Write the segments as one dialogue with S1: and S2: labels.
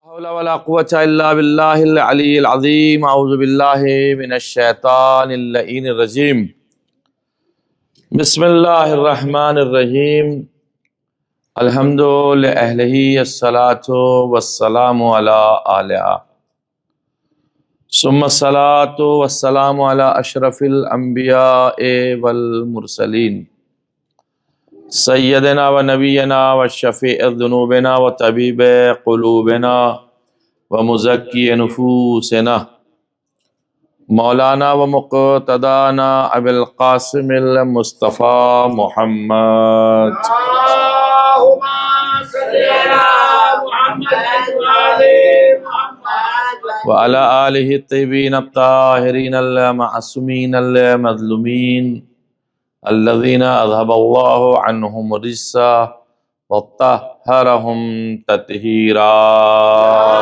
S1: حول ولا قوة إلا بالله العلي العظيم. أعوذ بالله من الشيطان اللعين الرجيم. بسم الله الرحمن الرحيم. الحمد لأهله الصلاة والسلام على آلها ثم الصلاة والسلام على أشرف الأنبياء والمرسلين سیدنا و نبینا و شفیع ذنوبنا و طبیب قلوبنا و مزکی نفوسنا مولانا و مقتدانا ابی القاسم المصطفى محمد
S2: اللهم صل على محمد وعلى محمد
S1: وعلى آلہ الطیبین الطاہرین المعصومین المظلومین الذين أذهب الله عنهم الرجس وطهرهم تطهيرا.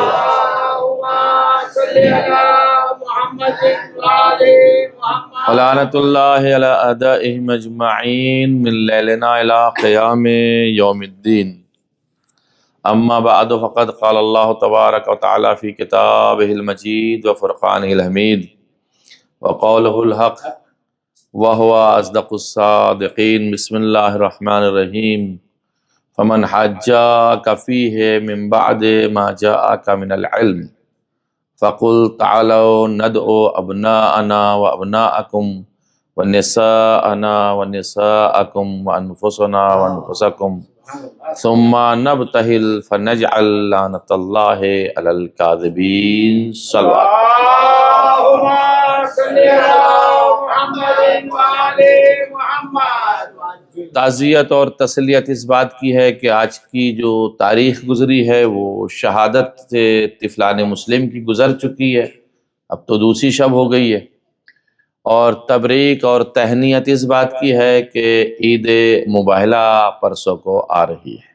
S2: اللهم صل على محمد وعلى محمد
S1: ولعنة الله على أعدائهم أجمعين من ليلنا إلى قيام يوم الدين. أما بعد فقد قال الله تبارك وتعالى في كتابه المجيد وفرقانه الحميد وقوله الحق وهو أصدق الصادقين. بسم الله الرحمن الرحيم. فمن حجاك فيه من بعد ما جاءك من العلم فقل تعالوا ندعو أبناءنا وأبناءكم ونساءنا ونساءكم وأنفسنا وأنفسكم ثم نبتهل فنجعل لعنة الله على الكاذبين.
S2: اللهم صل على محمد وعلى محمد.
S1: تعزیت اور تسلیت اس بات کی ہے کہ آج کی جو تاریخ گزری ہے وہ شہادت سے طفلان مسلم کی گزر چکی ہے، اب تو دوسری شب ہو گئی ہے، اور تبریک اور تہنیت اس بات کی ہے کہ عید مباہلہ پرسوں کو آ رہی ہے.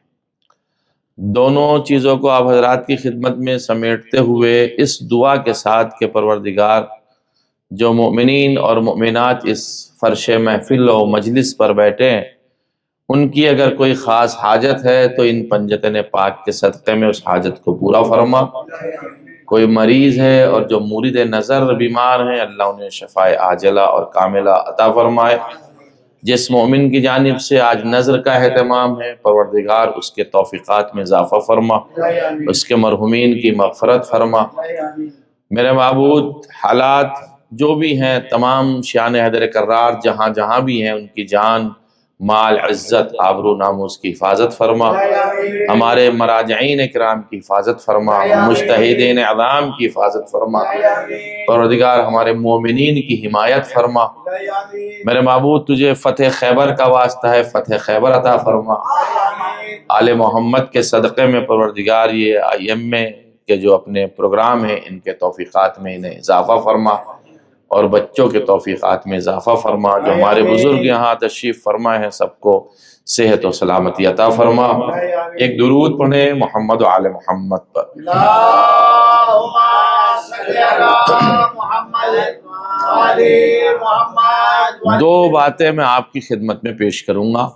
S1: دونوں چیزوں کو آپ حضرات کی خدمت میں سمیٹتے ہوئے اس دعا کے ساتھ کہ پروردگار جو مومنین اور مومنات اس فرش محفل و مجلس پر بیٹھے ہیں ان کی اگر کوئی خاص حاجت ہے تو ان پنجتن پاک کے صدقے میں اس حاجت کو پورا فرما. کوئی مریض ہے اور جو مورد نظر بیمار ہیں اللہ انہیں شفاء عاجلہ اور کاملہ عطا فرمائے. جس مومن کی جانب سے آج نظر کا اہتمام ہے پروردگار اس کے توفیقات میں اضافہ فرما، اس کے مرحومین کی مغفرت فرما. میرے معبود حالات جو بھی ہیں تمام شان حیدر کرار جہاں جہاں بھی ہیں ان کی جان مال عزت آبرو ناموس کی حفاظت فرما، ہمارے مراجعین اکرام کی حفاظت فرما، مجتہدین اعظام کی حفاظت فرما، پروردگار ہمارے مومنین کی حمایت فرما. میرے معبود تجھے فتح خیبر کا واسطہ ہے، فتح خیبر عطا فرما. آل محمد کے صدقے میں پروردگار یہ ائمہ کے جو اپنے پروگرام ہیں ان کے توفیقات میں انہیں اضافہ فرما، اور بچوں کے توفیقات میں اضافہ فرما. جو ہمارے بزرگ یہاں تشریف فرمائے ہیں سب کو صحت و سلامتی عطا فرما. ایک درود پڑھیں محمد و آل محمد پر.
S2: اللهم صل على محمد وعلى محمد.
S1: دو باتیں میں آپ کی خدمت میں پیش کروں گا.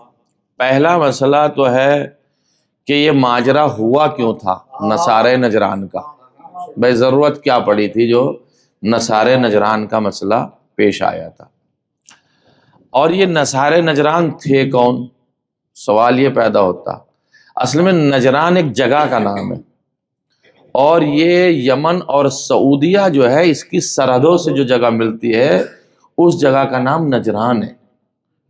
S1: پہلا مسئلہ تو ہے کہ یہ ماجرا ہوا کیوں تھا نصارہ نجران کا، بھائی ضرورت کیا پڑی تھی جو نصارہ نجران کا مسئلہ پیش آیا تھا، اور یہ نصارہ نجران تھے کون؟ سوال یہ پیدا ہوتا. اصل میں نجران ایک جگہ کا نام ہے، اور یہ یمن اور سعودیہ جو ہے اس کی سرحدوں سے جو جگہ ملتی ہے اس جگہ کا نام نجران ہے.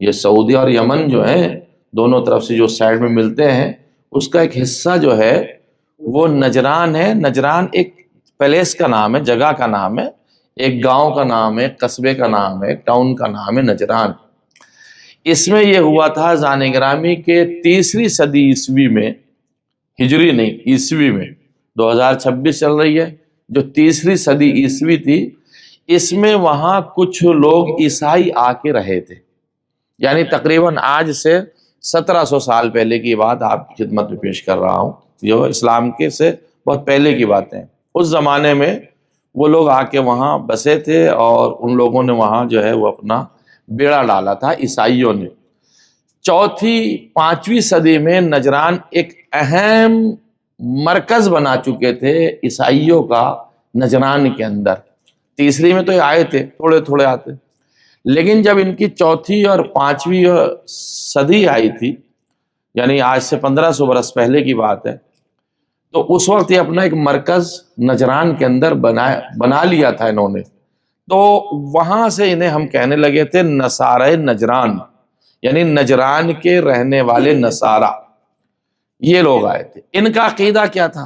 S1: یہ سعودیہ اور یمن جو ہیں دونوں طرف سے جو سائڈ میں ملتے ہیں اس کا ایک حصہ جو ہے وہ نجران ہے. نجران ایک پلیس کا نام ہے، جگہ کا نام ہے، ایک گاؤں کا نام ہے، قصبے کا نام ہے، ایک ٹاؤن کا نام ہے نجران. اس میں یہ ہوا تھا زان گرامی کے 3 صدی عیسوی میں، ہجری نہیں عیسوی میں، 2026 چل رہی ہے، جو 3 صدی عیسوی تھی اس میں وہاں کچھ لوگ عیسائی آ کے رہے تھے. یعنی تقریباً آج سے 1700 سال پہلے کی بات آپ کی خدمت میں پیش کر رہا ہوں، جو اسلام کے سے بہت پہلے کی باتیں. اس زمانے میں وہ لوگ آ کے وہاں بسے تھے اور ان لوگوں نے وہاں جو ہے وہ اپنا بیڑا ڈالا تھا عیسائیوں نے. 4 5ویں صدی میں نجران ایک اہم مرکز بنا چکے تھے عیسائیوں کا نجران کے اندر. تیسری میں تو یہ آئے تھے، تھوڑے تھوڑے آتے، لیکن جب ان کی چوتھی اور پانچویں صدی آئی تھی، یعنی آج سے 1500 برس پہلے کی بات ہے، تو اس وقت یہ اپنا ایک مرکز نجران کے اندر بنا لیا تھا انہوں نے. تو وہاں سے انہیں ہم کہنے لگے تھے نصارہ نجران، یعنی نجران کے رہنے والے نصارہ. یہ لوگ آئے تھے. ان کا عقیدہ کیا تھا؟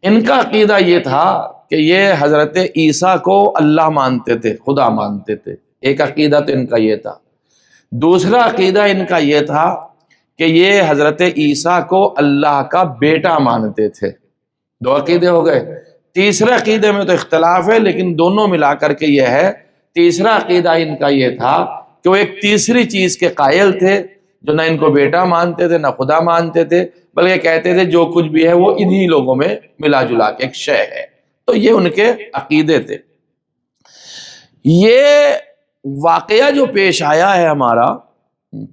S1: ان کا عقیدہ یہ تھا کہ یہ حضرت عیسیٰ کو اللہ مانتے تھے، خدا مانتے تھے. ایک عقیدہ تو ان کا یہ تھا. دوسرا عقیدہ ان کا یہ تھا کہ یہ حضرت عیسیٰ کو اللہ کا بیٹا مانتے تھے. دو عقیدے ہو گئے. تیسرے عقیدے میں تو اختلاف ہے، لیکن دونوں ملا کر کے یہ ہے. تیسرا عقیدہ ان کا یہ تھا کہ وہ ایک تیسری چیز کے قائل تھے، جو نہ ان کو بیٹا مانتے تھے نہ خدا مانتے تھے، بلکہ کہتے تھے جو کچھ بھی ہے وہ انہی لوگوں میں ملا جلا کے ایک شے ہے. تو یہ ان کے عقیدے تھے. یہ واقعہ جو پیش آیا ہے ہمارا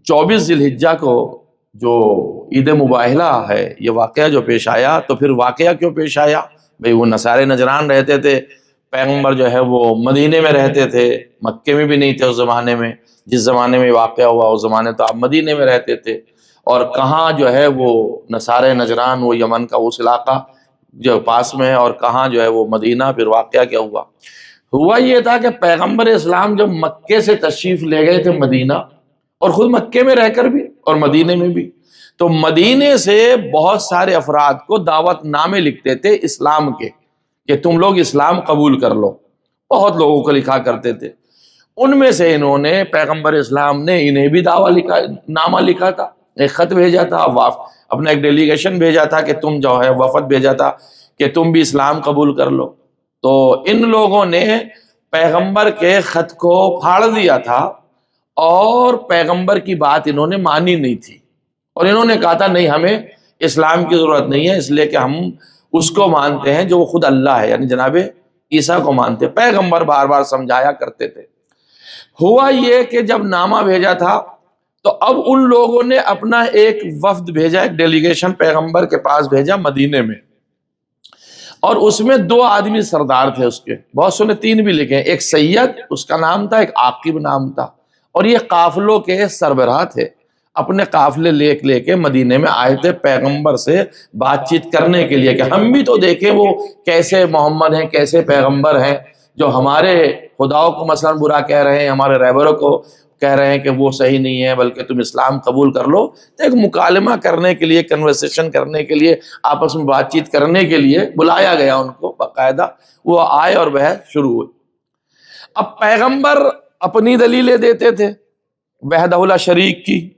S1: 24 ذی الحجہ کو، جو عید مباہلہ ہے، یہ واقعہ جو پیش آیا، تو پھر واقعہ کیوں پیش آیا؟ بھئی وہ نصارے نجران رہتے تھے، پیغمبر جو ہے وہ مدینے میں رہتے تھے، مکے میں بھی نہیں تھے اس زمانے میں. جس زمانے میں واقعہ ہوا اس زمانے تو آپ مدینے میں رہتے تھے. اور کہاں جو ہے وہ نصارے نجران، وہ یمن کا اس علاقہ جو پاس میں ہے، اور کہاں جو ہے وہ مدینہ. پھر واقعہ کیا ہوا؟ ہوا یہ تھا کہ پیغمبر اسلام جب مکے سے تشریف لے گئے تھے مدینہ، اور خود مکے میں رہ کر بھی اور مدینے میں بھی، تو مدینے سے بہت سارے افراد کو دعوت نامے لکھتے تھے اسلام کے، کہ تم لوگ اسلام قبول کر لو. بہت لوگوں کو لکھا کرتے تھے. ان میں سے انہوں نے، پیغمبر اسلام نے انہیں بھی نامہ لکھا تھا، ایک خط بھیجا تھا، اپنا ایک ڈیلیگیشن بھیجا تھا کہ تم جو ہے، وفد بھیجا تھا کہ تم بھی اسلام قبول کر لو. تو ان لوگوں نے پیغمبر کے خط کو پھاڑ دیا تھا، اور پیغمبر کی بات انہوں نے مانی نہیں تھی، اور انہوں نے کہا تھا نہیں، ہمیں اسلام کی ضرورت نہیں ہے، اس لیے کہ ہم اس کو مانتے ہیں جو خود اللہ ہے، یعنی جناب عیسیٰ کو مانتے ہیں. پیغمبر بار بار سمجھایا کرتے تھے. ہوا یہ کہ جب نامہ بھیجا تھا تو اب ان لوگوں نے اپنا ایک وفد بھیجا، ایک ڈیلیگیشن پیغمبر کے پاس بھیجا مدینے میں، اور اس میں 2 آدمی سردار تھے. اس کے بہت سو نے 3 بھی لکھے. ایک سید اس کا نام تھا، ایک عاقب نام تھا، اور یہ قافلوں کے سربراہ تھے. اپنے قافلے لے کے مدینے میں آئے تھے پیغمبر سے بات چیت کرنے کے لیے، کہ ہم بھی تو دیکھیں وہ کیسے محمد ہیں، کیسے پیغمبر ہیں، جو ہمارے خداؤں کو مثلا برا کہہ رہے ہیں، ہمارے رہبروں کو کہہ رہے ہیں کہ وہ صحیح نہیں ہے، بلکہ تم اسلام قبول کر لو. تو ایک مکالمہ کرنے کے لیے، کنورسیشن کرنے کے لیے، آپس میں بات چیت کرنے کے لیے بلایا گیا ان کو باقاعدہ. وہ آئے اور بحث شروع ہوئی. اب پیغمبر اپنی دلیلیں دیتے تھے وحدہ لا شریک کی،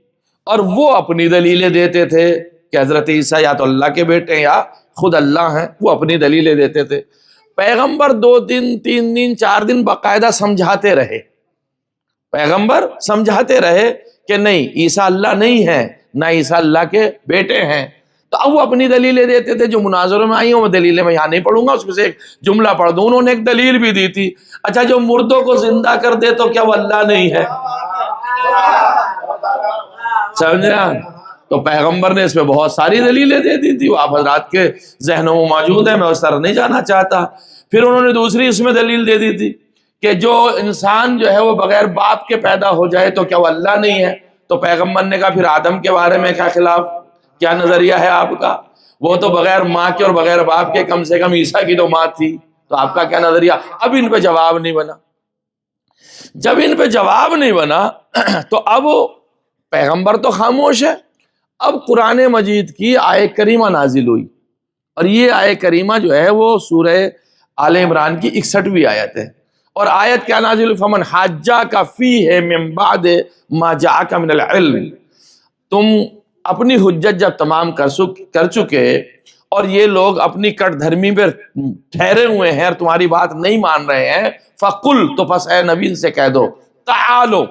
S1: اور وہ اپنی دلیلیں دیتے تھے کہ حضرت عیسیٰ یا تو اللہ کے بیٹے ہیں یا خود اللہ ہیں. وہ اپنی دلیلیں دیتے تھے. پیغمبر 2 دن 3 دن 4 دن باقاعدہ سمجھاتے رہے. پیغمبر سمجھاتے رہے کہ نہیں، عیسیٰ اللہ نہیں ہے، نہ عیسیٰ اللہ کے بیٹے ہیں. تو اب وہ اپنی دلیلیں دیتے تھے جو مناظروں میں آئی ہوں. وہ دلیلیں میں یہاں نہیں پڑھوں گا، اس میں سے ایک جملہ پڑھ دوں. انہوں نے ایک دلیل بھی دی تھی، اچھا جو مردوں کو زندہ کر دے تو کیا وہ اللہ نہیں ہے؟ سمجھا؟ تو پیغمبر نے اس پہ بہت ساری دلیلیں دے دی تھی. وہ آپ حضرات کے ذہنوں میں موجود ہے، میں اس طرح نہیں جانا چاہتا. پھر انہوں نے دوسری اس میں دلیل دے دی تھی کہ جو انسان جو ہے وہ بغیر باپ کے پیدا ہو جائے تو کیا وہ اللہ نہیں ہے؟ تو پیغمبر نے کہا پھر آدم کے بارے میں کیا خلاف، کیا نظریہ ہے آپ کا؟ وہ تو بغیر ماں کے اور بغیر باپ کے، کم سے کم عیسیٰ کی تو ماں تھی، تو آپ کا کیا نظریہ؟ اب ان پہ جواب نہیں بنا. جب ان پہ جواب نہیں بنا تو اب پیغمبر تو خاموش ہے. اب قرآن مجید کی آیت کریمہ نازل ہوئی، اور یہ آیت کریمہ جو ہے وہ سورہ آل عمران کی 61ویں آیت ہے. اور آیت کیا نازل ہوئی؟ فمن حاجاک فیہ من بعد ما جاءک من العلم. تم اپنی حجت جب تمام کر چکے، اور یہ لوگ اپنی کٹ دھرمی پر ٹھہرے ہوئے ہیں اور تمہاری بات نہیں مان رہے ہیں، فقل، تو پس اے نبی ان سے کہہ دو، تعالو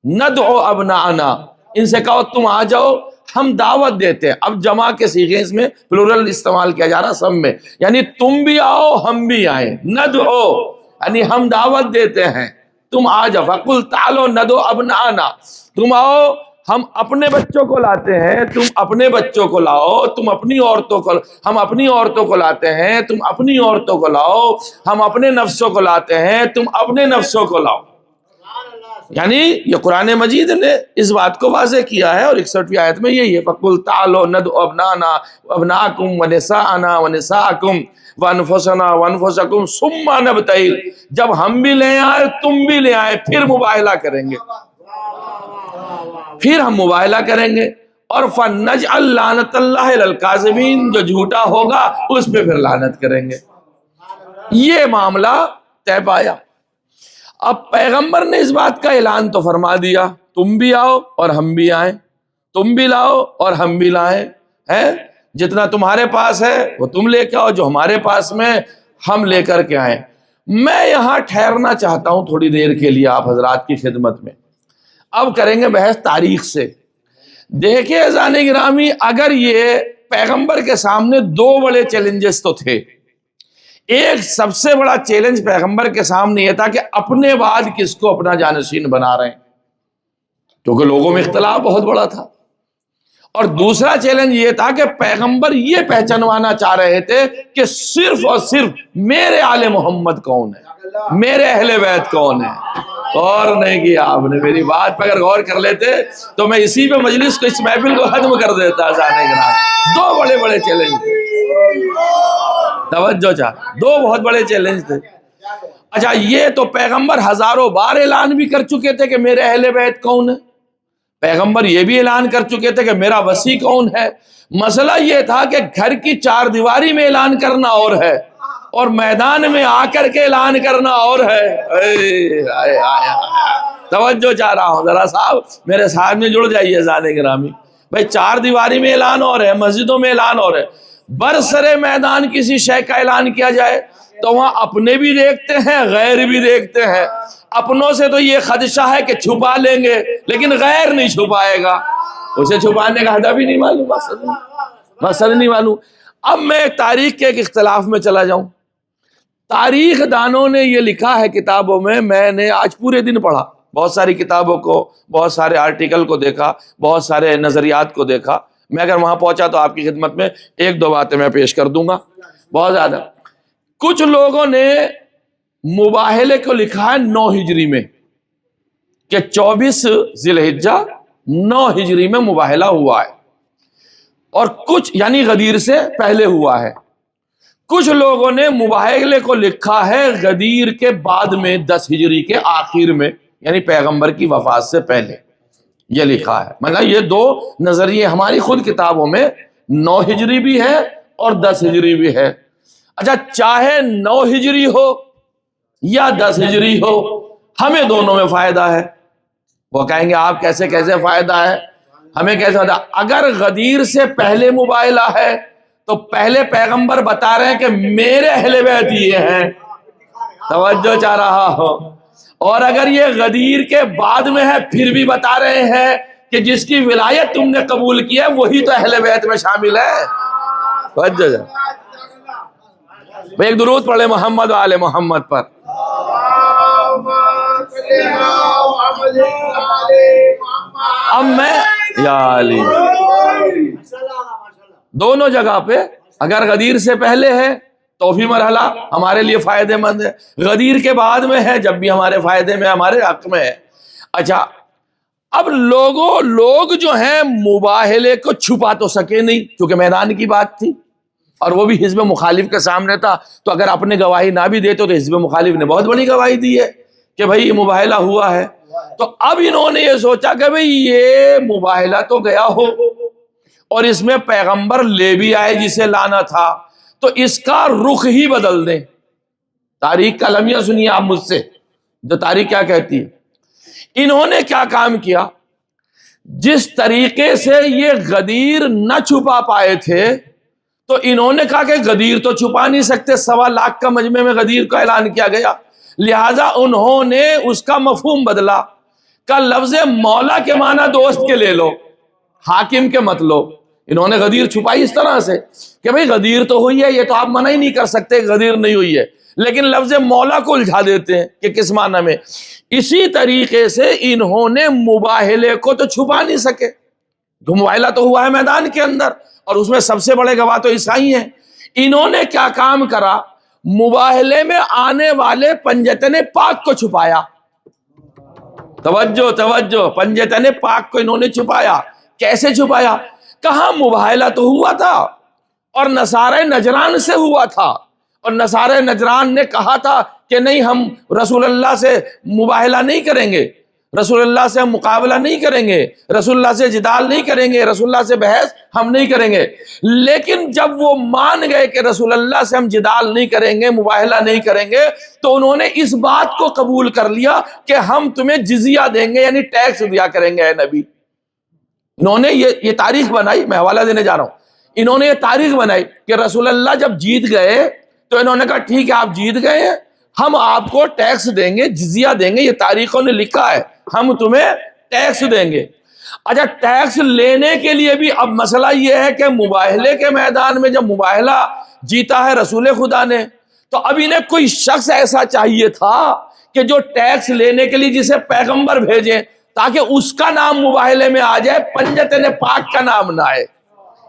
S1: ندعو ابناءنا، ان سے کہو تم آ جاؤ، ہم دعوت دیتے ہیں. اب جمع کے صیغے اس میں پلورل استعمال کیا جا رہا سب میں، یعنی تم بھی آؤ ہم بھی آئیں. ندعو یعنی ہم دعوت دیتے ہیں، تم آ جاؤ. فقل تعالو ندعو ابناءنا، تم آؤ ہم اپنے بچوں کو لاتے ہیں، تم اپنے بچوں کو لاؤ، تم اپنی عورتوں کو، ہم اپنی عورتوں کو لاتے ہیں، تم اپنی عورتوں کو لاؤ، ہم اپنے نفسوں کو لاتے ہیں، تم اپنے نفسوں کو لاؤ۔ یعنی یہ قرآن مجید نے اس بات کو واضح کیا ہے، اور 61ویں آیت میں یہی ہے، فَقُلْ تَعَالَوْا نَدْعُ أَبْنَاءَنَا وَأَبْنَاءَكُمْ وَنِسَاءَنَا وَنِسَاءَكُمْ وَأَنفُسَنَا وَأَنفُسَكُمْ ثُمَّ نَبْتَهِلْ، جب ہم بھی لے آئے تم بھی لے آئے، پھر مباہلہ کریں گے، پھر ہم مباہلہ کریں گے، اور فَنَجْعَلْ لَعْنَتَ اللَّهِ عَلَى الْكَاذِبِينَ، جو جھوٹا ہوگا اس پہ پھر لعنت کریں گے۔ یہ معاملہ طے پایا۔ اب پیغمبر نے اس بات کا اعلان تو فرما دیا، تم بھی آؤ اور ہم بھی آئیں، تم بھی لاؤ اور ہم بھی لائیں، ہے جتنا تمہارے پاس ہے وہ تم لے کے آؤ، جو ہمارے پاس میں ہم لے کر کے آئیں۔ میں یہاں ٹھہرنا چاہتا ہوں تھوڑی دیر کے لیے آپ حضرات کی خدمت میں۔ اب کریں گے بحث تاریخ سے۔ دیکھیں عزیزان گرامی، اگر یہ پیغمبر کے سامنے دو بڑے چیلنجز تو تھے۔ ایک سب سے بڑا چیلنج پیغمبر کے سامنے یہ تھا کہ اپنے بعد کس کو اپنا جانشین بنا رہے ہیں، کیونکہ لوگوں میں اختلاف بہت بڑا تھا۔ اور دوسرا چیلنج یہ تھا کہ پیغمبر یہ پہچانوانا چاہ رہے تھے کہ صرف اور صرف میرے آل محمد کون ہے، میرے اہل بیت کون ہے۔ غور نہیں کیا آپ نے میری بات پہ، اگر غور کر لیتے تو میں اسی پہ مجلس کو، اس محفل کو ختم کر دیتا۔ دو بڑے بڑے چیلنج تھے، توجہ چاہ، دو بہت بڑے چیلنج تھے۔ اچھا، یہ تو پیغمبر ہزاروں بار اعلان بھی کر چکے تھے کہ میرے اہل بیت کون ہے، پیغمبر یہ بھی اعلان کر چکے تھے کہ میرا وصی کون ہے۔ مسئلہ یہ تھا کہ گھر کی چار دیواری میں اعلان کرنا اور ہے، اور میدان میں آ کر کے اعلان کرنا اور ہے۔ توجہ چاہ رہا ہوں ذرا صاحب، میرے ساتھ میں جڑ جائیے ذات گرامی۔ بھائی چار دیواری میں اعلان اور ہے، مسجدوں میں اعلان اور ہے، برسر میدان کسی شے کا اعلان کیا جائے تو وہاں اپنے بھی دیکھتے ہیں غیر بھی دیکھتے ہیں۔ اپنوں سے تو یہ خدشہ ہے کہ چھپا لیں گے، لیکن غیر نہیں چھپائے گا، اسے چھپانے کا ہدف ہی نہیں معلوم، مقصد نہیں معلوم۔ اب میں تاریخ کے ایک اختلاف میں چلا جاؤں۔ تاریخ دانوں نے یہ لکھا ہے کتابوں میں، میں نے آج پورے دن پڑھا، بہت ساری کتابوں کو، بہت سارے آرٹیکل کو دیکھا، بہت سارے نظریات کو دیکھا۔ میں اگر وہاں پہنچا تو آپ کی خدمت میں ایک دو باتیں میں پیش کر دوں گا، بہت زیادہ۔ کچھ لوگوں نے مباہلے کو لکھا ہے 9 ہجری میں، کہ 24 ذی الحجہ 9 ہجری میں مباہلہ ہوا ہے، اور کچھ یعنی غدیر سے پہلے ہوا ہے۔ کچھ لوگوں نے مباہلے کو لکھا ہے غدیر کے بعد میں، 10 ہجری کے آخر میں، یعنی پیغمبر کی وفات سے پہلے یہ لکھا ہے۔ مطلب یہ دو نظریے ہماری خود کتابوں میں 9 ہجری بھی ہے اور 10 ہجری بھی ہے۔ اچھا، چاہے 9 ہجری ہو یا 10 ہجری ہو، ہمیں دونوں میں فائدہ ہے۔ وہ کہیں گے آپ کیسے فائدہ ہے، ہمیں کیسے فائدہ؟ اگر غدیر سے پہلے مباہلہ ہے تو پہلے پیغمبر بتا رہے ہیں کہ میرے اہل بیت یہ ہیں، توجہ چاہ رہا ہو، اور اگر یہ غدیر کے بعد میں ہے پھر بھی بتا رہے ہیں کہ جس کی ولایت تم نے قبول کی ہے وہی تو اہل بیت میں شامل ہے۔ توجہ جا، ایک درود پڑھے محمد و آل محمد پر۔ اب میں یا علی دونوں جگہ پہ، اگر غدیر سے پہلے ہے تو بھی مرحلہ ہمارے لیے فائدے مند ہے، غدیر کے بعد میں ہے جب بھی ہمارے فائدے میں، ہمارے حق میں ہے۔ اچھا، اب لوگ جو ہیں مباہلے کو چھپا تو سکے نہیں، کیونکہ میدان کی بات تھی، اور وہ بھی حزب مخالف کے سامنے تھا، تو اگر اپنے گواہی نہ بھی دیتے تو حزب مخالف نے بہت بڑی گواہی دی ہے کہ بھائی یہ مباہلہ ہوا ہے۔ تو اب انہوں نے یہ سوچا کہ بھئی یہ مباہلہ تو گیا ہو اور اس میں پیغمبر لے بھی آئے جسے لانا تھا، تو اس کا رخ ہی بدل دیں۔ تاریخ کا لمحہ سنیے آپ مجھ سے، جو تاریخ کیا کہتی ہے۔ انہوں نے کیا کام کیا، جس طریقے سے یہ غدیر نہ چھپا پائے تھے تو انہوں نے کہا کہ غدیر تو چھپا نہیں سکتے، 1.25 لاکھ کا مجمع میں غدیر کا اعلان کیا گیا، لہٰذا انہوں نے اس کا مفہوم بدلا، کا لفظ مولا کے معنی دوست کے لے لو، حاکم کے مت لو۔ انہوں نے غدیر چھپائی اس طرح سے کہ بھئی غدیر تو ہوئی ہے، یہ تو آپ منع ہی نہیں کر سکتے غدیر نہیں ہوئی ہے، لیکن لفظ مولا کو الجھا دیتے ہیں کہ کس معنی میں. اسی طریقے سے انہوں نے مباہلے کو تو چھپا نہیں سکے. مباہلہ تو ہوا ہے میدان کے اندر، اور اس میں سب سے بڑے گواہ تو عیسائی ہیں. انہوں نے کیا کام کرا؟ مباہلے میں آنے والے پنجتن پاک کو چھپایا. توجہ، پنجتن پاک کو انہوں نے چھپایا. کیسے چھپایا؟ کہاں مباہلہ تو ہوا تھا اور نصارہ نجران سے ہوا تھا، اور نصارہ نجران نے کہا تھا کہ نہیں، ہم رسول اللہ سے مباہلہ نہیں کریں گے، رسول اللہ سے ہم مقابلہ نہیں کریں گے، رسول اللہ سے جدال نہیں کریں گے، رسول اللہ سے بحث ہم نہیں کریں گے. لیکن جب وہ مان گئے کہ رسول اللہ سے ہم جدال نہیں کریں گے، مباہلہ نہیں کریں گے، تو انہوں نے اس بات کو قبول کر لیا کہ ہم تمہیں جزیہ دیں گے، یعنی ٹیکس دیا کریں گے اے نبی. انہوں نے یہ تاریخ بنائی، میں حوالہ دینے جا رہا ہوں. انہوں نے یہ تاریخ بنائی کہ رسول اللہ جب جیت گئے تو انہوں نے کہا ٹھیک ہے، آپ جیت گئے ہیں، ہم آپ کو ٹیکس دیں گے، جزیہ دیں گے. یہ تاریخوں نے لکھا ہے، ہم تمہیں ٹیکس دیں گے. اچھا، ٹیکس لینے کے لیے بھی اب مسئلہ یہ ہے کہ مباہلے کے میدان میں جب مباہلہ جیتا ہے رسول خدا نے، تو اب انہیں کوئی شخص ایسا چاہیے تھا کہ جو ٹیکس لینے کے لیے جسے پیغمبر بھیجیں، تاکہ اس کا نام مباہلے میں آ جائے، پنجتن پاک کا نام نہ آئے.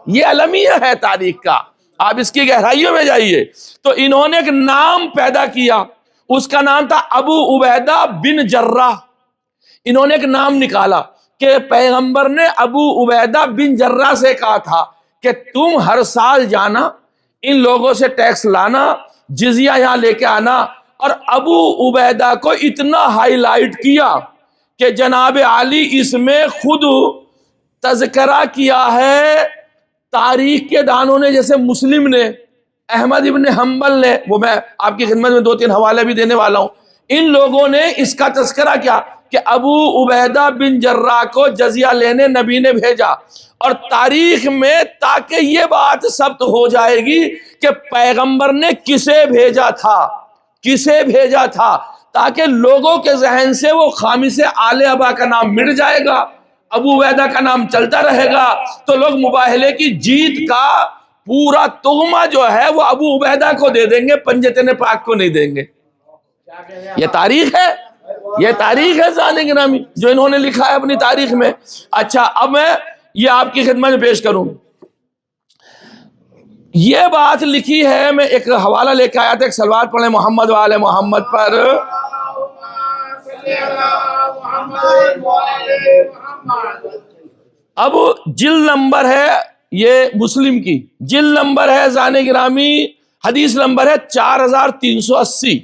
S1: یہ المیہ ہے تاریخ کا، آپ اس کی گہرائیوں میں جائیے. تو انہوں نے ایک نام پیدا کیا، اس کا نام تھا ابو عبیدہ بن جراح. انہوں نے ایک نام نکالا کہ پیغمبر نے ابو عبیدہ بن جراح سے کہا تھا کہ تم ہر سال جانا، ان لوگوں سے ٹیکس لانا، جزیہ یہاں لے کے آنا. اور ابو عبیدہ کو اتنا ہائی لائٹ کیا کہ جناب علی اس میں خود تذکرہ کیا ہے تاریخ کے دانوں نے، جیسے مسلم نے، احمد ابن حنبل نے، وہ میں آپ کی خدمت میں 2-3 حوالے بھی دینے والا ہوں. ان لوگوں نے اس کا تذکرہ کیا کہ ابو عبیدہ بن جراح کو جزیہ لینے نبی نے بھیجا. اور تاریخ میں تاکہ یہ بات ثبت ہو جائے گی کہ پیغمبر نے کسے بھیجا تھا، تاکہ لوگوں کے ذہن سے وہ خامس آل ابا کا نام مٹ جائے گا، ابو عبیدہ کا نام چلتا رہے گا، تو لوگ مباہلے کی جیت کا پورا تغمہ جو ہے وہ ابو عبیدہ کو دے دیں گے، پنجتن پاک کو نہیں دیں گے. یہ تاریخ ہے ذہن گرامی جو انہوں نے لکھا ہے اپنی تاریخ میں. اچھا، اب میں یہ آپ کی خدمت میں پیش کروں. یہ بات لکھی ہے، میں ایک حوالہ لے کے آیا تھا، ایک صلوات پڑھیں محمد وآل محمد پر. اب جلد نمبر ہے یہ مسلم کی، جلد نمبر ہے ذہن گرامی، حدیث نمبر ہے 4380،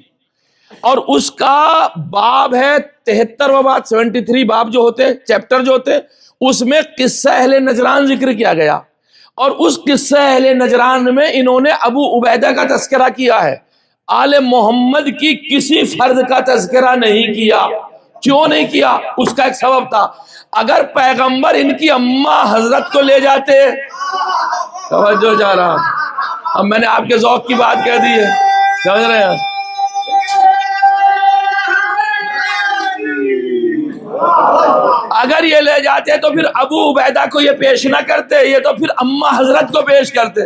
S1: اور اس کا باب ہے 73 باب، 73 باب جو ہوتے ہیں، چیپٹر جو ہوتے ہیں، اس میں قصہ اہل نجران ذکر کیا گیا. اور اس قصہ اہل نجران میں انہوں نے ابو عبیدہ کا تذکرہ کیا ہے، آل محمد کی کسی فرد کا تذکرہ نہیں کیا. کیوں نہیں کیا؟ اس کا ایک سبب تھا. اگر پیغمبر ان کی اماں حضرت کو لے جاتے، توجہ جا رہا، اب میں نے آپ کے ذوق کی بات کہہ دی ہے، سمجھ رہے ہیں؟ اگر یہ لے جاتے تو پھر ابو عبیدہ کو یہ پیش نہ کرتے، یہ تو پھر اماں حضرت کو پیش کرتے.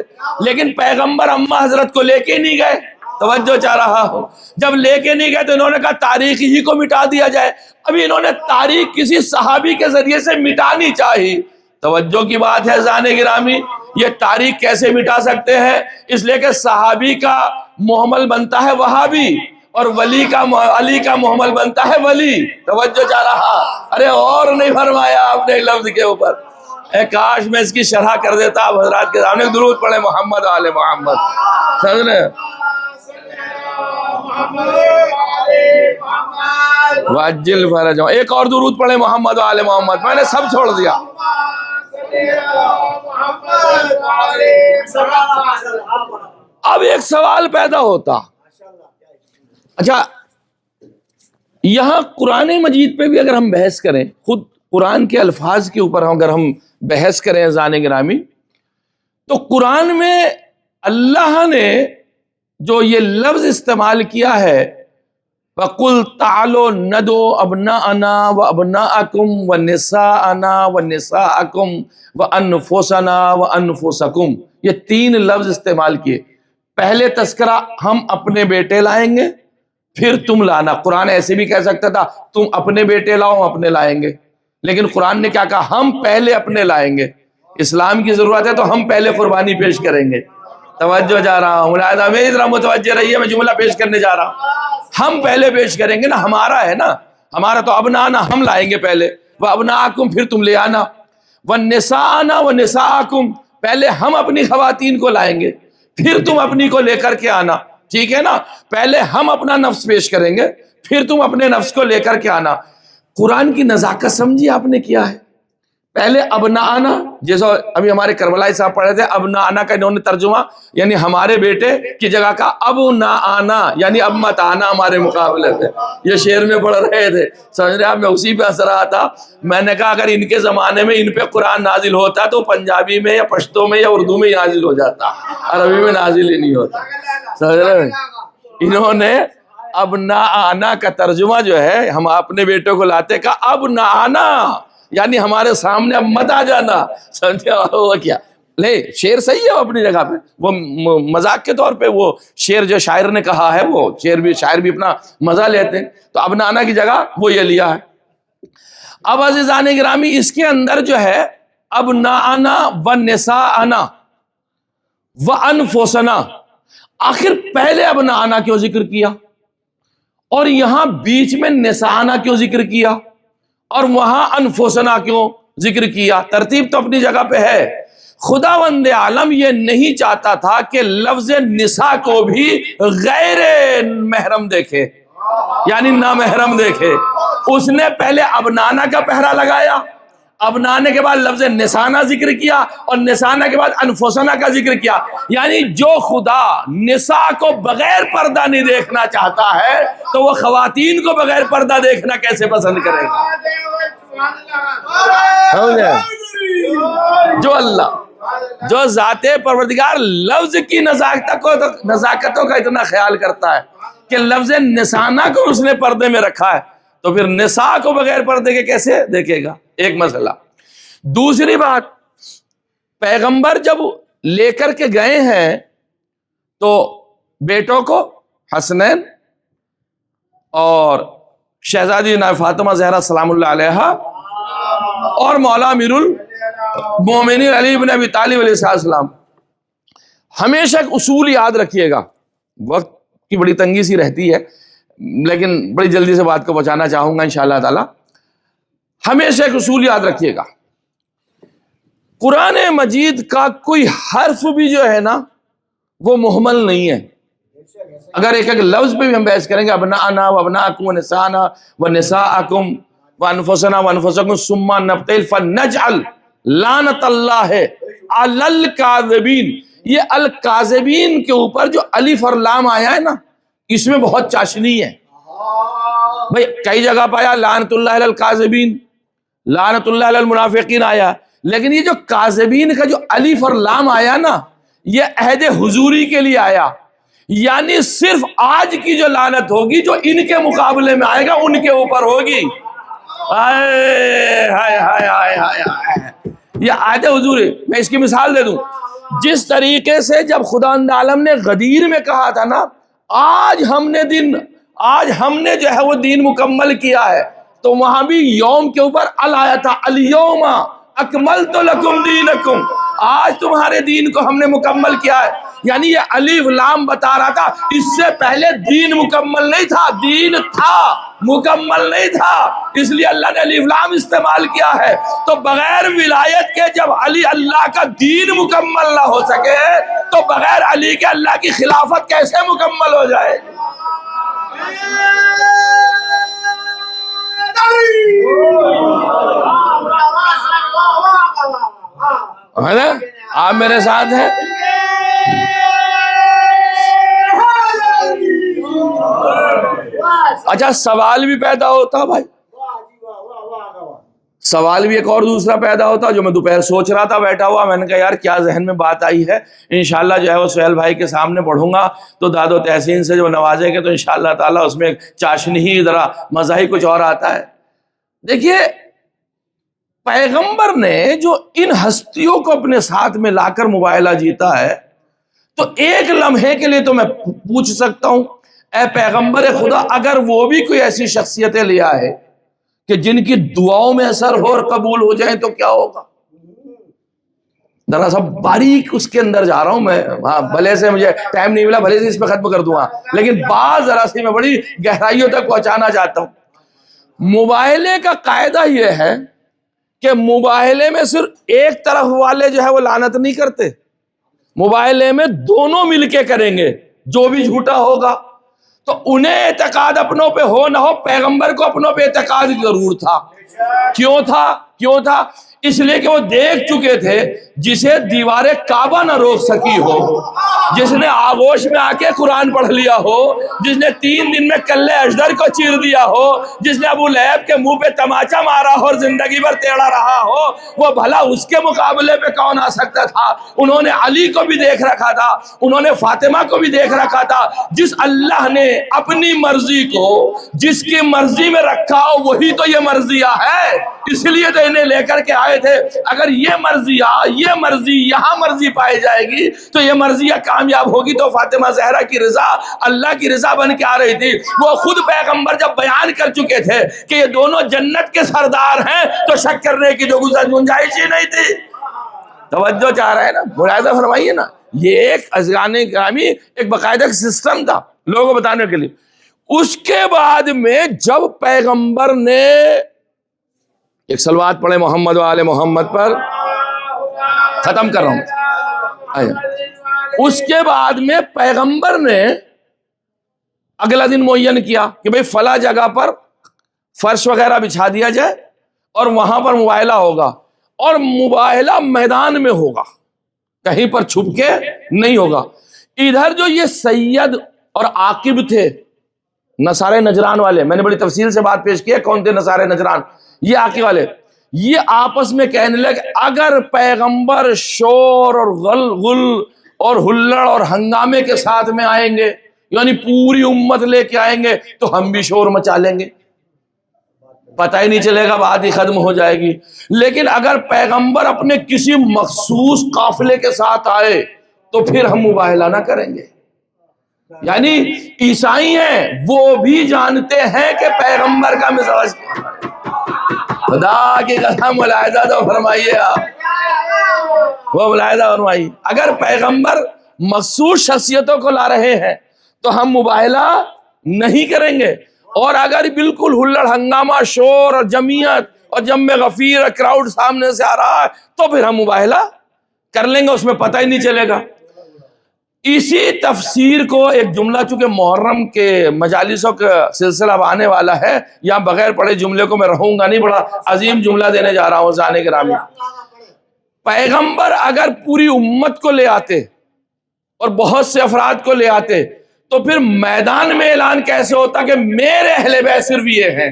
S1: لیکن پیغمبر اماں حضرت کو لے کے نہیں گئے، توجہ چاہ رہا ہو. جب لے کے نہیں گئے تو انہوں نے کہا تاریخ ہی کو مٹا دیا جائے. ابھی انہوں نے تاریخ کسی صحابی کے ذریعے سے مٹانی چاہی. توجہ کی بات ہے ذہن گرامی، یہ تاریخ کیسے مٹا سکتے ہیں؟ اس لیے کہ صحابی کا محمل بنتا ہے وہابی، اور علی کا محمل بنتا ہے ولی. توجہ چاہ رہا، ارے اور نہیں فرمایا آپ نے لفظ کے اوپر. کاش میں اس کی شرح کر دیتا آپ حضرات کے سامنے. درود پڑھے محمد آل محمد، سمجھ رہے ہیں؟ وعجل فرجہم. ایک اور درود پڑھے محمد آل محمد، میں نے سب چھوڑ دیا. اب ایک سوال پیدا ہوتا، اچھا یہاں قرآن مجید پہ بھی اگر ہم بحث کریں، خود قرآن کے الفاظ کے اوپر اگر ہم بحث کریں ذہن گرامی، تو قرآن میں اللہ نے جو یہ لفظ استعمال کیا ہے، وَقُلْ تَعَالَوْا نَدْعُوا أَبْنَاءَنَا وَأَبْنَاءَكُمْ وَنِسَاءَنَا وَنِسَاءَكُمْ وَأَنفُسَنَا وَأَنفُسَكُمْ، یہ 3 لفظ استعمال کیے. پہلے تذکرہ ہم اپنے بیٹے لائیں گے پھر تم لانا. قرآن ایسے بھی کہہ سکتا تھا تم اپنے بیٹے لاؤ ہم اپنے لائیں گے، لیکن قرآن نے کیا کہا؟ ہم پہلے اپنے لائیں گے. اسلام کی ضرورت ہے تو ہم پہلے قربانی پیش کریں گے. توجہ جا رہا ہوں، ملاحظہ میری طرح متوجہ رہیے، میں جملہ پیش کرنے جا رہا ہوں. ہم پہلے پیش کریں گے نا، ہمارا ہے نا، ہمارا تو ابنانا ہم لائیں گے پہلے، وابناکم پھر تم لے آنا، ونساءنا ونساءکم پہلے ہم اپنی خواتین کو لائیں گے پھر تم اپنی کو لے کر کے آنا. ٹھیک ہے نا؟ پہلے ہم اپنا نفس پیش کریں گے پھر تم اپنے نفس کو لے کر کے آنا. قرآن کی نزاکت سمجھی آپ نے کیا ہے؟ پہلے ابنانا، جیسا ابھی ہمارے کربلائی صاحب پڑھ رہے تھے، ابنانا کا انہوں نے ترجمہ یعنی ہمارے بیٹے کی جگہ کا ابنانا یعنی اب مت آنا ہمارے مقابلے سے. یہ شعر میں پڑھ رہے تھے، سمجھ رہے آپ؟ میں اسی پہ ہنس رہا تھا. میں نے کہا اگر ان کے زمانے میں ان پہ قرآن نازل ہوتا تو پنجابی میں یا پشتو میں یا اردو میں نازل ہو جاتا، عربی میں نازل ہی نہیں ہوتا. سمجھ رہے؟ انہوں نے ابنانا کا ترجمہ جو ہے ہم اپنے بیٹوں کو لاتے کا ابنانا یعنی ہمارے سامنے اب مت آ جانا. سمجھے وہ کیا؟ لے شعر صحیح ہے وہ اپنی جگہ پہ، وہ مذاق کے طور پہ وہ شعر جو شاعر نے کہا ہے وہ شاعر بھی اپنا مزہ لیتے ہیں، تو ابنانا کی جگہ وہ یہ لیا ہے. اب عزیزان گرامی اس کے اندر جو ہے ابنانا ونساءنا وانفسنا، آخر پہلے ابنانا کیوں ذکر کیا اور یہاں بیچ میں نساءنا کیوں ذکر کیا اور وہاں انفسنا کیوں ذکر کیا؟ ترتیب تو اپنی جگہ پہ ہے. خداوند عالم یہ نہیں چاہتا تھا کہ لفظ نساء کو بھی غیر محرم دیکھے یعنی نامحرم دیکھے. اس نے پہلے ابنانا کا پہرا لگایا، ابنانے کے بعد لفظ نسانا ذکر کیا اور نسانا کے بعد انفسنا کا ذکر کیا. یعنی جو خدا نساء کو بغیر پردہ نہیں دیکھنا چاہتا ہے تو وہ خواتین کو بغیر پردہ دیکھنا کیسے پسند کرے گا؟ جو ذات پروردگار لفظ کی نزاکتوں کا اتنا خیال کرتا ہے کہ لفظ نسانا کو اس نے پردے میں رکھا ہے تو پھر نساء کو بغیر پردے کے کیسے دیکھے گا؟ ایک مسئلہ. دوسری بات، پیغمبر جب لے کر کے گئے ہیں تو بیٹوں کو حسنین اور شہزادی نائب فاطمہ زہرا سلام اللہ علیہا اور مولا امیر المومنین علی بن ابی طالب علیہ السلام، ہمیشہ ایک اصول یاد رکھیے گا. وقت کی بڑی تنگی سی رہتی ہے لیکن بڑی جلدی سے بات کو پہنچانا چاہوں گا انشاءاللہ تعالی. ہمیشہ ایک اصول یاد رکھیے گا، قرآن مجید کا کوئی حرف بھی جو ہے نا وہ مہمل نہیں ہے. اگر ایک ایک لفظ پہ بھی ہم بحث کریں گے، ابنانا وابناکم ونساءنا ونساءکم وانفسنا وانفسکم ثم نبتہل فنجعل لعنت اللہ علی الکاذبین. یہ الکاذبین کے اوپر جو الف اور لام آیا ہے نا اس میں بہت چاشنی ہے بھئی. کئی جگہ پایا لعنت اللہ علی الکاذبین، لعنت اللہ علی المنافقین آیا، لیکن یہ جو کاذبین کا جو الف اور لام آیا نا یہ عہد حضوری کے لیے آیا، یعنی صرف آج کی جو لعنت ہوگی جو ان کے مقابلے میں آئے گا ان کے اوپر ہوگی. یہ عہد حضوری. میں اس کی مثال دے دوں، جس طریقے سے جب خدا عالم نے غدیر میں کہا تھا نا آج ہم نے جو ہے وہ دین مکمل کیا ہے، تو وہاں بھی یوم کے اوپر ال آیا تھا، الیوم اکملت لکم دینکم، آج تمہارے دین کو ہم نے مکمل کیا ہے. یعنی یہ الف لام بتا رہا تھا اس سے پہلے دین مکمل نہیں تھا، دین تھا مکمل نہیں تھا، اس لیے اللہ نے الف لام استعمال کیا ہے. تو بغیر ولایت کے جب علی اللہ کا دین مکمل نہ ہو سکے تو بغیر علی کے اللہ کی خلافت کیسے مکمل ہو جائے؟ ہے نا؟ آپ میرے ساتھ ہیں؟ اچھا سوال بھی پیدا ہوتا بھائی، سوال بھی ایک اور دوسرا پیدا ہوتا جو میں دوپہر سوچ رہا تھا بیٹھا ہوا. میں نے کہا یار کیا ذہن میں بات آئی ہے، انشاءاللہ جو ہے وہ سہیل بھائی کے سامنے پڑھوں گا تو داد و تحسین سے جو نوازے گے تو انشاءاللہ تعالیٰ اس میں چاشنی ہی ذرا مزہ ہی کچھ اور آتا ہے. دیکھیے پیغمبر نے جو ان ہستیوں کو اپنے ساتھ میں لا کر مباہلہ جیتا ہے تو ایک لمحے کے لیے تو میں پوچھ سکتا ہوں اے پیغمبر خدا اگر وہ بھی کوئی ایسی شخصیتیں لے آئے کہ جن کی دعاؤں میں اثر ہو اور قبول ہو جائیں تو کیا ہوگا؟ ذرا سا باریک اس کے اندر جا رہا ہوں میں، ہاں بھلے سے مجھے ٹائم نہیں ملا، بھلے سے اس پہ ختم کر دوں، لیکن بعض ذرا سی میں بڑی گہرائیوں تک پہنچانا چاہتا ہوں۔ مباہلے کا قاعدہ یہ ہے کہ مباہلے میں صرف ایک طرف والے جو ہے وہ لعنت نہیں کرتے، مباہلے میں دونوں مل کے کریں گے۔ جو بھی جھوٹا ہوگا تو انہیں اعتقاد اپنوں پہ ہو نہ ہو، پیغمبر کو اپنوں پہ اعتقاد ضرور تھا۔ کیوں تھا؟ اس لیے کہ وہ دیکھ چکے تھے جسے دیوار کعبہ نہ روک سکی ہو، جس نے آغوش میں آ کے قرآن پڑھ لیا ہو، جس نے 3 دن میں کلے اشدر کو چیر دیا ہو، جس نے ابو لہب کے منہ پہ تماچا مارا ہو اور زندگی بھر ٹیڑھا رہا ہو، وہ بھلا اس کے مقابلے پہ کون آ سکتا تھا؟ انہوں نے علی کو بھی دیکھ رکھا تھا، انہوں نے فاطمہ کو بھی دیکھ رکھا تھا۔ جس اللہ نے اپنی مرضی کو جس کی مرضی میں رکھا ہو وہی تو یہ مرضیہ ہے، اس لیے تو انہیں لے کر کے آئے تھے۔ اگر یہ مرضی یہاں مرضی پائی جائے گی تو یہ مرضیہ کامیاب ہوگی، تو فاطمہ زہرا کی رضا اللہ کی رضا بن کے آ رہی تھی۔ وہ خود پیغمبر جب بیان کر چکے تھے کہ یہ دونوں جنت کے سردار ہیں تو شک کرنے کی جو گنجائش ہی نہیں تھی۔ توجہ چاہ رہے ہیں نا، ملاحظہ فرمائیے نا، یہ ایک عزیزان گرامی ایک باقاعدہ سسٹم تھا لوگوں کو بتانے کے لیے۔ اس کے بعد میں جب پیغمبر نے ایک صلوات پڑھے محمد و آل محمد پر، ختم کر رہا ہوں۔ اس کے بعد میں پیغمبر نے اگلا دن معین کیا کہ بھئی فلاں جگہ پر فرش وغیرہ بچھا دیا جائے اور وہاں پر مباہلہ ہوگا، اور مباہلہ میدان میں ہوگا، کہیں پر چھپ کے نہیں ہوگا۔ ادھر جو یہ سید اور عاقب تھے نصارے نجران والے، میں نے بڑی تفصیل سے بات پیش کی ہے کون تھے نصارے نجران، یہ عاقب والے، یہ آپس میں کہنے لگے اگر پیغمبر شور اور غل اور ہلڑ اور ہنگامے کے ساتھ میں آئیں گے، یعنی پوری امت لے کے آئیں گے، تو ہم بھی شور مچا لیں گے، پتہ ہی نہیں چلے گا، بات ہی ختم ہو جائے گی۔ لیکن اگر پیغمبر اپنے کسی مخصوص قافلے کے ساتھ آئے تو پھر ہم مباہلہ نہ کریں گے۔ یعنی عیسائی ہیں وہ بھی جانتے ہیں کہ پیغمبر کا مزاج خدا کی قسم، ملاحظہ تو فرمائیے آپ، وہ ملاحظہ فرمائیے، اگر پیغمبر مخصوص شخصیتوں کو لا رہے ہیں تو ہم مباہلہ نہیں کریں گے، اور اگر بالکل ہلڑ ہنگامہ شور اور جمعیت اور جمع غفیر اور کراؤڈ سامنے سے آ رہا ہے تو پھر ہم مباہلہ کر لیں گے، اس میں پتہ ہی نہیں چلے گا۔ اسی تفسیر کو ایک جملہ، چونکہ محرم کے مجالسوں کا سلسلہ اب آنے والا ہے، یہاں بغیر پڑھے جملے کو میں رہوں گا نہیں، بڑا عظیم جملہ دینے جا رہا ہوں زانے گرامی۔ پیغمبر اگر پوری امت کو لے آتے اور بہت سے افراد کو لے آتے تو پھر میدان میں اعلان کیسے ہوتا کہ میرے اہل بیت صرف یہ ہیں؟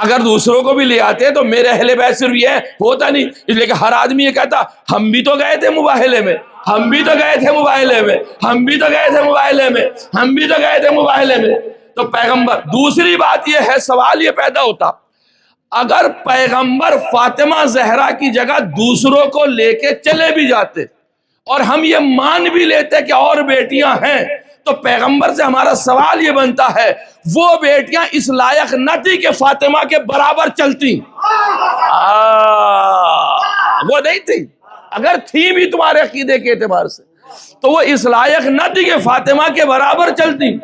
S1: اگر دوسروں کو بھی لے آتے تو میرے اہل بیت صرف یہ ہوتا نہیں، اس لیے کہ ہر آدمی یہ کہتا ہم بھی تو گئے تھے مباہلے میں، ہم بھی تو گئے تھے مباہلے میں، ہم بھی تو گئے تھے مباہلے میں، ہم بھی تو گئے تھے مباہلے میں۔ تو پیغمبر، دوسری بات یہ ہے، سوال یہ پیدا ہوتا اگر پیغمبر فاطمہ زہرا کی جگہ دوسروں کو لے کے چلے بھی جاتے اور ہم یہ مان بھی لیتے کہ اور بیٹیاں ہیں، تو پیغمبر سے ہمارا سوال یہ بنتا ہے وہ بیٹیاں اس لائق نہ تھی کہ فاطمہ کے برابر چلتی، وہ نہیں تھی، اگر تھی بھی تمہارے عقیدے کے اعتبار سے تو وہ اس لائق نہ تھی کہ فاطمہ کے برابر چلتی۔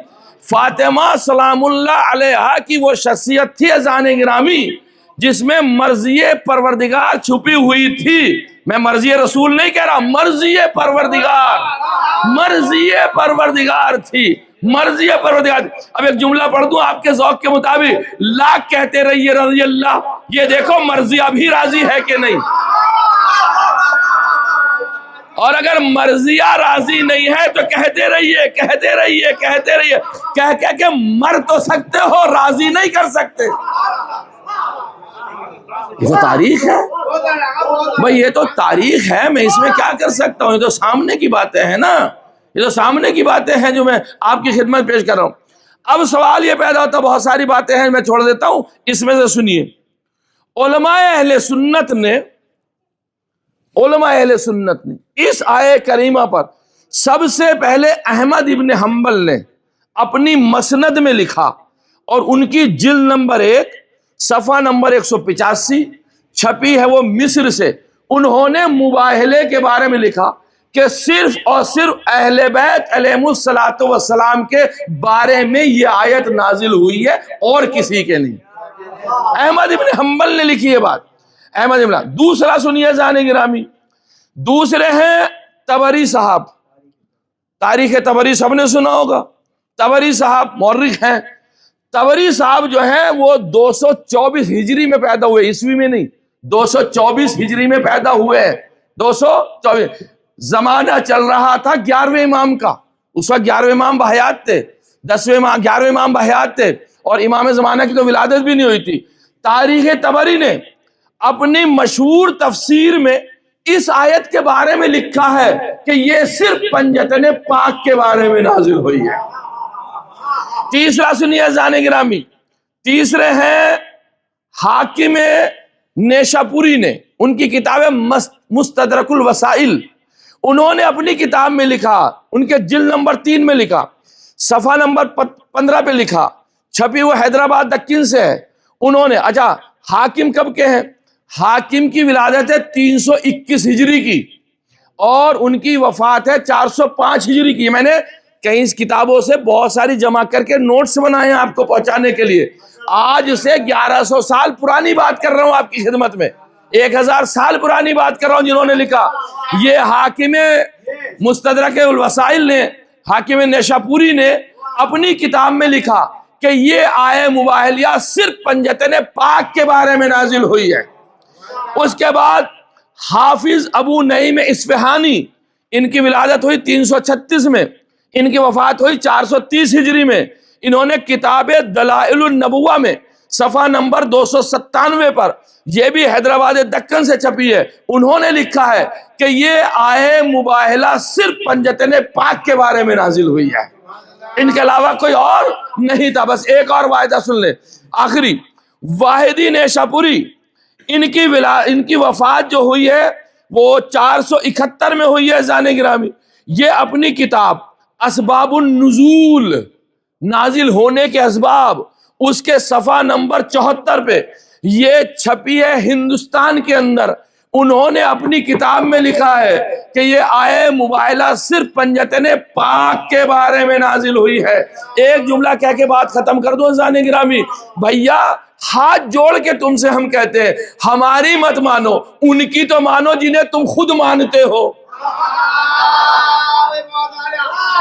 S1: فاطمہ سلام اللہ علیہا کی وہ شخصیت تھی اذان گرامی جس میں مرضی پروردگار چھپی ہوئی تھی۔ میں مرضی رسول نہیں کہہ رہا، مرضی پروردگار، مرضی پروردگار تھی، مرضی پروردگار۔ اب ایک جملہ پڑھ دوں آپ کے ذوق کے مطابق، لاکھ کہتے رہیے رضی اللہ، یہ دیکھو مرضی ابھی راضی ہے کہ نہیں، اور اگر مرضیہ راضی نہیں ہے تو کہتے رہیے کہتے رہیے کہتے رہیے، کہہ کہ مر تو سکتے ہو، راضی نہیں کر سکتے۔ یہ تو تاریخ ہے بھائی، یہ تو تاریخ ہے، میں اس میں کیا کر سکتا ہوں، یہ تو سامنے کی باتیں ہیں نا، یہ تو سامنے کی باتیں ہیں جو میں آپ کی خدمت پیش کر رہا ہوں۔ اب سوال یہ پیدا ہوتا، بہت ساری باتیں ہیں میں چھوڑ دیتا ہوں، اس میں سے سنیے۔ علماء اہل سنت نے اس آیے کریمہ پر سب سے پہلے احمد ابن حنبل نے اپنی مسند میں لکھا، اور ان کی جلد نمبر 1 صفحہ نمبر 185 چھپی ہے، وہ مصر سے۔ انہوں نے مباہلے کے بارے میں لکھا کہ صرف اور صرف اہل بیت علیہم الصلوۃ والسلام کے بارے میں یہ آیت نازل ہوئی ہے، اور کسی کے نہیں۔ احمد ابن حنبل نے لکھی یہ بات۔ احمد ابن، دوسرا سنیے زان گرامی، دوسرے ہیں طبری صاحب۔ تاریخ طبری سب نے سنا ہوگا، طبری صاحب مورخ ہیں۔ طبری صاحب جو ہیں وہ 224 ہجری میں پیدا ہوئے، عیسوی میں نہیں، 224 ہجری میں پیدا ہوئے ہیں۔ 224 زمانہ چل رہا تھا 11ویں امام کا، اس وقت 11ویں امام بحیات تھے، 11ویں امام بحیات تھے، اور امام زمانہ کی تو ولادت بھی نہیں ہوئی تھی۔ تاریخ طبری نے اپنی مشہور تفسیر میں اس آیت کے بارے میں لکھا ہے کہ یہ صرف پنجتن پاک کے بارے میں نازل ہوئی ہے۔ تیسرا سنیے زان گرامی، تیسرے ہیں حاکم نیشاپوری نے، ان کی کتاب مستدرک الوسائل، انہوں نے اپنی کتاب میں لکھا، ان کے جلد نمبر 3 میں لکھا، صفحہ نمبر 15 پہ لکھا، چھپی وہ حیدرآباد دکن سے ہے۔ انہوں نے، اچھا حاکم کب کے ہیں؟ حاکم کی ولادت ہے 321 ہجری کی، اور ان کی وفات ہے 405 ہجری کی۔ میں نے کئی کتابوں سے بہت ساری جمع کر کے نوٹس بنائے ہیں آپ کو پہنچانے کے لیے۔ آج سے 1100 سال پرانی بات کر رہا ہوں آپ کی خدمت میں، 1000 سال پرانی بات کر رہا ہوں جنہوں نے لکھا۔ یہ حاکم مستدرک الوسائل نے، حاکم نیشاپوری نے اپنی کتاب میں لکھا کہ یہ آیہ مباہلیہ صرف پنجتن پاک کے بارے میں نازل ہوئی ہے۔ اس کے بعد حافظ ابو نعیم اصفہانی، ان کی ولادت ہوئی 336 میں، ان کی وفات ہوئی 430 ہجری میں۔ انہوں نے کتاب دلائل النبوہ میں صفحہ نمبر 297 پر، یہ بھی حیدرآباد دکن سے چھپی ہے، انہوں نے لکھا ہے کہ یہ آیہ مباہلہ صرف پنجتن پاک کے بارے میں نازل ہوئی ہے، ان کے علاوہ کوئی اور نہیں تھا۔ بس ایک اور واحدہ سن لیں، آخری واحدی نیشاپوری، ان کی وفات جو ہوئی ہے وہ 471 میں ہوئی ہے زان گرامی۔ یہ اپنی کتاب اسباب النزول، نازل ہونے کے اسباب، اس کے صفحہ نمبر 74 پہ یہ چھپی ہے ہندوستان کے اندر۔ انہوں نے اپنی کتاب میں لکھا ہے کہ یہ آیہ مباہلہ صرف پنجتن پاک کے بارے میں نازل ہوئی ہے۔ ایک جملہ کہہ کے بات ختم کر دو زان گرامی، بھیا ہاتھ جوڑ کے تم سے ہم کہتے ہیں ہماری مت مانو، ان کی تو مانو جنہیں تم خود مانتے ہو۔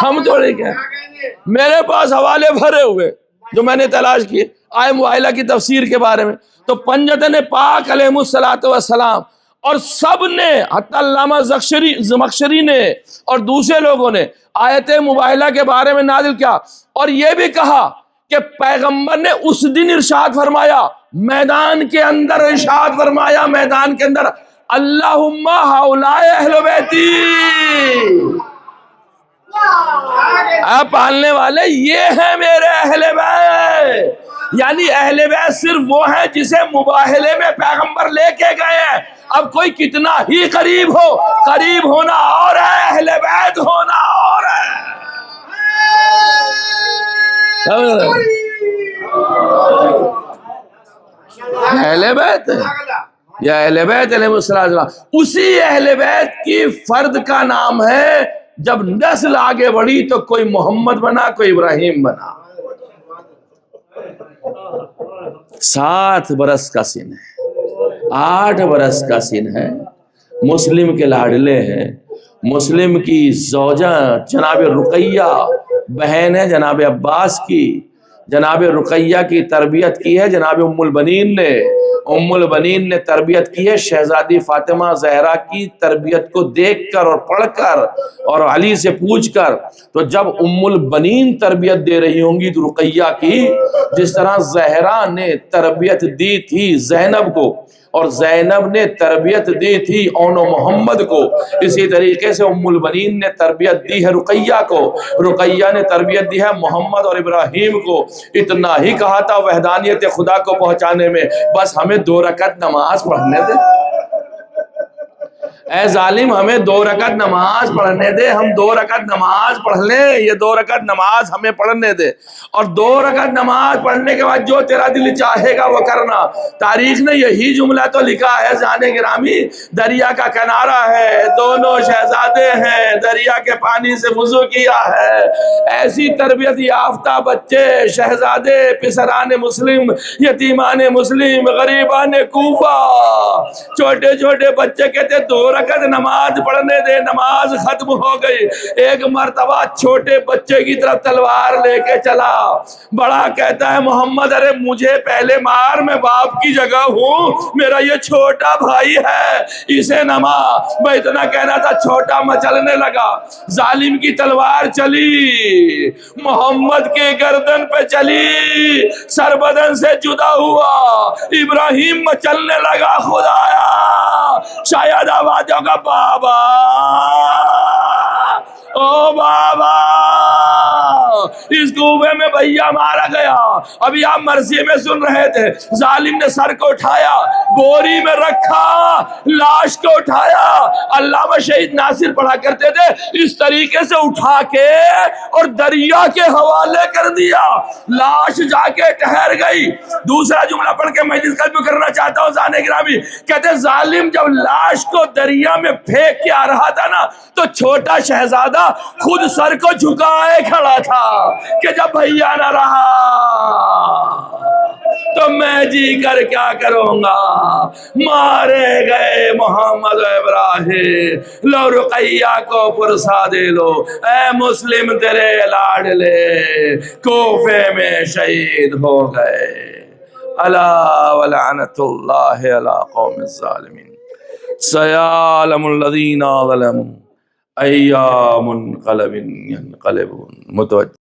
S1: ہم تو نہیں کہتے، میرے پاس حوالے بھرے ہوئے جو میں نے تلاش کیے آیہ مباہلہ کی تفسیر کے بارے میں، تو پنجتن پاک علیہ الصلوۃ والسلام، اور سب نے، حتی علامہ زمخشری نے اور دوسرے لوگوں نے آیت مباہلہ کے بارے میں نازل کیا، اور یہ بھی کہا کہ پیغمبر نے اس دن ارشاد فرمایا، میدان کے اندر ارشاد فرمایا، میدان کے اندر، اللہم ہؤلاء اہل بیتی، اے پالنے والے یہ ہیں میرے اہل بیت۔ یعنی اہل بیت صرف وہ ہیں جسے مباہلے میں پیغمبر لے کے گئے ہیں۔ اب کوئی کتنا ہی قریب ہو، قریب ہونا اور ہے، اہل بیت ہونا اور ہے۔ اہل بیت ہے یا اہل بیت علیہ السلام، اسی اہل بیت کی فرد کا نام ہے۔ جب نسل آگے بڑھی تو کوئی محمد بنا، کوئی ابراہیم بنا۔ 7 برس کا سن ہے، 8 برس کا سن ہے، مسلم کے لاڈلے ہیں، مسلم کی زوجہ جناب رقیہ بہن ہے جناب عباس کی، جناب رقیہ کی تربیت کی ہے جناب ام البنین نے، ام البنین نے تربیت کی ہے شہزادی فاطمہ زہرا کی تربیت کو دیکھ کر اور پڑھ کر اور علی سے پوچھ کر۔ تو جب ام البنین تربیت دے رہی ہوں گی تو رقیہ کی، جس طرح زہرا نے تربیت دی تھی زینب کو اور زینب نے تربیت دی تھی اون و محمد کو، اسی طریقے سے ام البنین نے تربیت دی ہے رقیہ کو، رقیہ نے تربیت دی ہے محمد اور ابراہیم کو۔ اتنا ہی کہا تھا وحدانیت خدا کو پہنچانے میں، بس ہمیں 2 رکعت نماز پڑھنے دے۔ اے ظالم ہمیں 2 رکعت نماز پڑھنے دے، ہم 2 رکعت نماز پڑھ لیں، یہ 2 رکعت نماز ہمیں پڑھنے دے، اور 2 رکعت نماز پڑھنے کے بعد جو تیرا دل چاہے گا وہ کرنا۔ تاریخ نے یہی جملہ تو لکھا ہے جانے گرامی، دریا کا کنارہ ہے، دونوں شہزادے ہیں، دریا کے پانی سے وضو کیا ہے، ایسی تربیت یافتہ بچے، شہزادے، پسران مسلم، یتیمان مسلم، غریبان کوفہ، چھوٹے چھوٹے بچے کہتے 2 رکعت نماز پڑھنے دے، نماز ختم ہو گئی۔ ایک مرتبہ چھوٹے بچے کی طرف تلوار لے کے چلا، بڑا کہتا ہے محمد ارے مجھے پہلے مار، میں باپ کی جگہ ہوں، میرا یہ چھوٹا بھائی ہے، اسے نما۔ میں اتنا کہنا تھا، چھوٹا مچلنے لگا، ظالم کی تلوار چلی، محمد کے گردن پہ چلی، سر بدن سے جدا ہوا، ابراہیم مچلنے لگا، خدایا شاید آواز ہوگا بابا، او بابا، اس کوفے میں بھیا مارا گیا۔ ابھی آپ مرثیے میں سن رہے تھے، ظالم نے سر کو اٹھایا، بوری میں رکھا، لاش کو اٹھایا، علامہ شہید ناصر پڑھا کرتے تھے، اس طریقے سے اٹھا کے اور دریا کے حوالے کر دیا، لاش جا کے ٹھہر گئی۔ دوسرا جملہ پڑھ کے مجلس قلب کرنا چاہتا ہوں زانے گرامی، کہتے ظالم جب لاش کو دریا میں پھینک کے آ رہا تھا نا، تو چھوٹا شہزادہ خود سر کو جھکائے کھڑا تھا کہ جب بھیا نہ رہا تو میں جی کر کیا کروں گا، مارے گئے محمد و ابراہیم، لو رقیہ کو پرسا دے لو، اے مسلم تیرے لاڈلے کوفے میں شہید ہو گئے۔ الا ولعنت اللہ علی قوم الظالمین، سیعلم الذین ظلموا ای منقلب ینقلبون۔ متوجہ